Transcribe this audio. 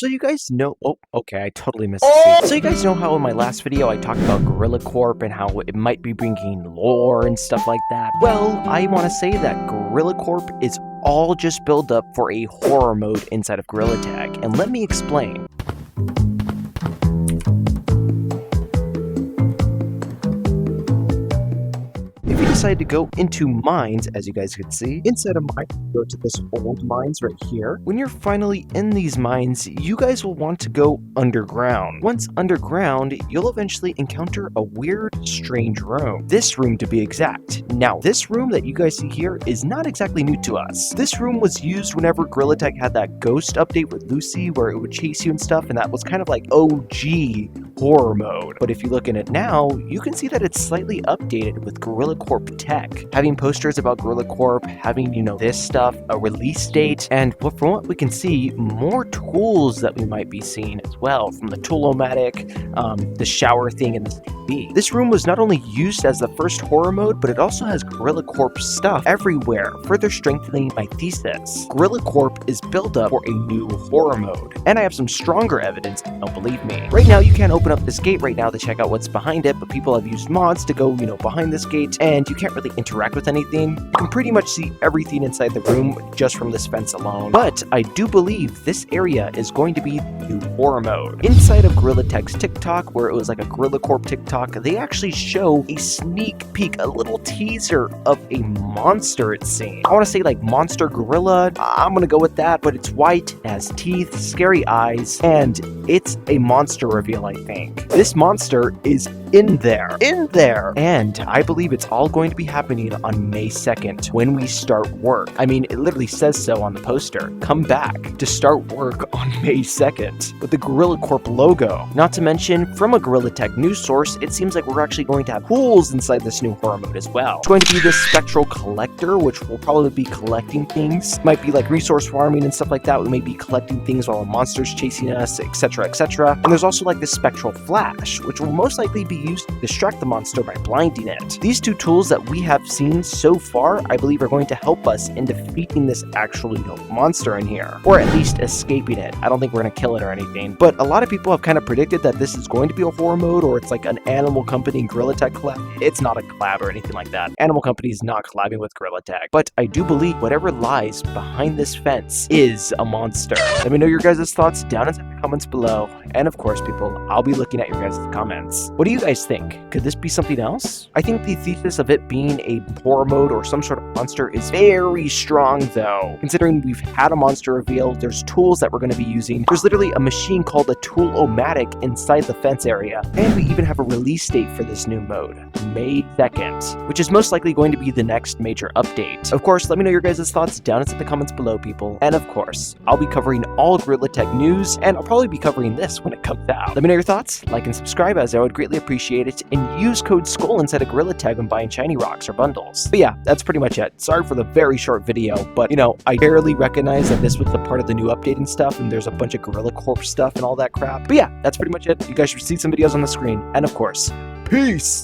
So you guys know, oh, okay, I totally missed the scene. So you guys know how in my last video I talked about Gorilla Corp and how it might be bringing lore and stuff like that? Well, I want to say that Gorilla Corp is all just build up for a horror mode inside of Gorilla Tag, and let me explain. If you decide to go into mines, as you guys can see, inside of mines, go to this old mines right here. When you're finally in these mines, you guys will want to go underground. Once underground, you'll eventually encounter a weird, strange room. This room to be exact. Now, this room that you guys see here is not exactly new to us. This room was used whenever Gorilla Tag had that ghost update with Lucy where it would chase you and stuff, and that was kind of like OG horror mode. But if you look in it now, you can see that it's slightly updated with Gorilla Corp tech, having posters about Gorilla Corp, having, you know, this stuff, a release date, and from what we can see, more tools that we might be seeing as well, from the tool-o-matic, the shower thing, and the TV. This room was not only used as the first horror mode, but it also has Gorilla Corp stuff everywhere, further strengthening my thesis. Gorilla Corp is built up for a new horror mode, and I have some stronger evidence, don't believe me. Right now, you can't open up this gate right now to check out what's behind it, but people have used mods to go, you know, behind this gate, and you can't really interact with anything. You can pretty much see everything inside the room just from this fence alone. But I do believe this area is going to be the new horror mode. Inside of Gorilla Tag's TikTok, where it was like a Gorilla Corp TikTok, they actually show a sneak peek, a little teaser of a monster it seems. I want to say like monster gorilla. I'm gonna go with that, but it's white, has teeth, scary eyes, and it's a monster reveal, I think. This monster is in there, and I believe it's all going to be happening on May 2nd when we start work. I mean, it literally says so on the poster. Come back to start work on May 2nd with the Gorilla Corp logo. Not to mention, from a Gorilla Tag news source, it seems like we're actually going to have tools inside this new horror mode as well. It's going to be this spectral collector, which will probably be collecting things. Might be like resource farming and stuff like that. We may be collecting things while a monster's chasing us, etc., etc. And there's also like this spectral flash, which will most likely be used to distract the monster by blinding it. These two tools that we have seen so far, I believe, are going to help us in defeating this actual, you know, monster in here, or at least escaping it. I don't think we're going to kill it or anything, but a lot of people have kind of predicted that this is going to be a horror mode, or it's like an Animal Company and Gorilla Tag collab. It's not a collab or anything like that. Animal Company is not collabing with Gorilla Tag, but I do believe whatever lies behind this fence is a monster. Let me know your guys' thoughts down in the comments below, and of course, people, I'll be looking at your guys' comments. What do you guys think? Could this be something else? I think the thesis of it being a horror mode or some sort of monster is very strong, though. Considering we've had a monster reveal, there's tools that we're going to be using. There's literally a machine called a tool-o-matic inside the fence area, and we even have a release date for this new mode, May 2nd, which is most likely going to be the next major update. Of course, let me know your guys' thoughts down in the comments below, people. And of course, I'll be covering all Gorilla Tag news, and I'll probably be covering this when it comes out. Let me know your thoughts, like and subscribe, as I would greatly appreciate it, and use code SKULL inside of Gorilla Tag when buying shiny rocks or bundles. But yeah, that's pretty much it. Sorry for the very short video, but you know, I barely recognized that this was the part of the new update and stuff, and there's a bunch of Gorilla Corp stuff and all that crap. But yeah, that's pretty much it. You guys should see some videos on the screen, and of course, peace!